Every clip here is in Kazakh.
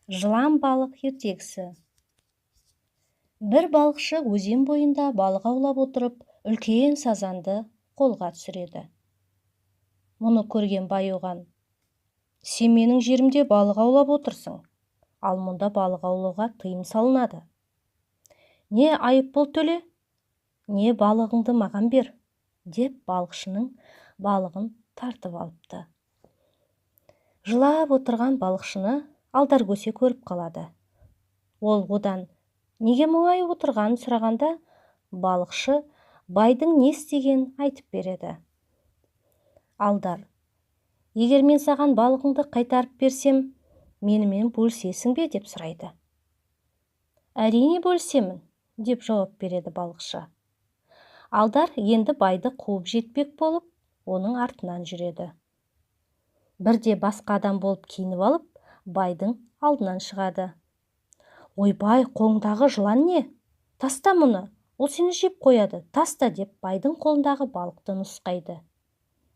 Жылан балық ертегісі. Бір балықшы өзен бойында балық аулап отырып, үлкен сазанды қолға түсіреді. Мұны көрген бай оған: "Сен менің жерімде балық аулап отырсың, ал мұнда балық аулауға тыйым салынады. Не айыппұл төле, не балығыңды маған бер", деп балықшының балығын тартып алыпты. Жылап отырған балықшыны алдар көсе көріп қалады. Ол одан неге мұңайып отырғанын сұрағанда, балықшы байдың не істегенін айтып береді. Алдар: "Егер мен саған балығыңды қайтарып берсем, менімен бөлісесің бе?" деп сұрайды. "Әрине бөлісемін", деп жауап береді балықшы. Алдар енді байды қуып жетпек болып, оның артынан жүреді. Бірде басқа адам болып киініп алып, байдың алдынан шығады. "Ойбай, қолыңдағы жылан не? Таста мұны, ол сені жеп қояды, таста", деп байдың қолындағы балықты нұсқайды.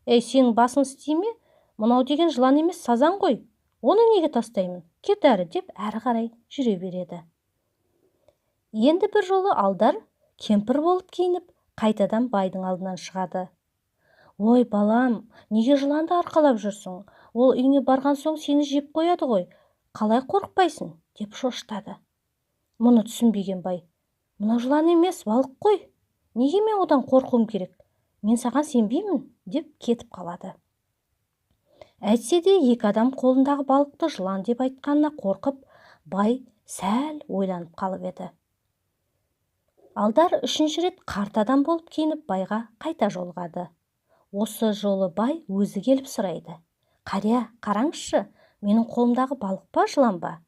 "Ей, сенің басың істей ме? Мынау деген жылан емес, сазан ғой. Оны неге тастаймын? Кет әрі", деп әрі қарай жүре береді. Енді бір жолы Алдар кемпір болып киініп, қайтадан байдың алдынан шығады. "Ой, балам, неге жыланды арқалап жүрсің? Ол үйіне барған соң сені жеп қояды ғой. Қалай қорықпайсың?" деп шошытады. Мұны түсінбеген бай: "Мынау жылан емес, балық қой. Неге мен одан қорқуым керек? Мен саған сенбеймін", деп кетіп қалады. Әйтсе де екі адам қолындағы балықты жылан деп айтқанына қорқып, бай сәл ойланып қалып еді. Алдар үшінші рет қарт адам болып киініп байға қайта жолығады. Осы жолы бай өзі келіп сұрайды: "Қария, қараңызшы, менің қолымдағы балық па, жылан ба?"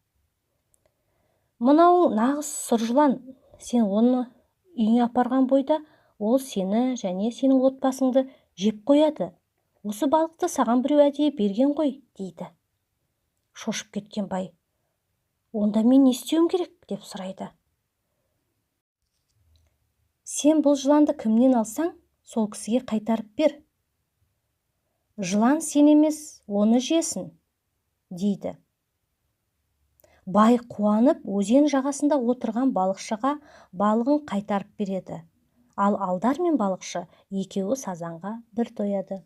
"Мынау нағыз сұр жылан. Сен оны үйіңе апарған бойда ол сені және сенің отбасыңды жеп қояды. Осы балықты саған біреу әдейі берген ғой", дейді. Шошып кеткен бай: "Онда мен не істеуім керек?" деп сұрайды. "Сен бұл жыланды кімнен алсаң, сол кісіге қайтарып бер. Жылан сен емес, оны жесін", дейді. Бай қуанып өзен жағасында отырған балықшыға балығын қайтарып береді. Ал Алдар мен балықшы екеуі сазанға бір тояды.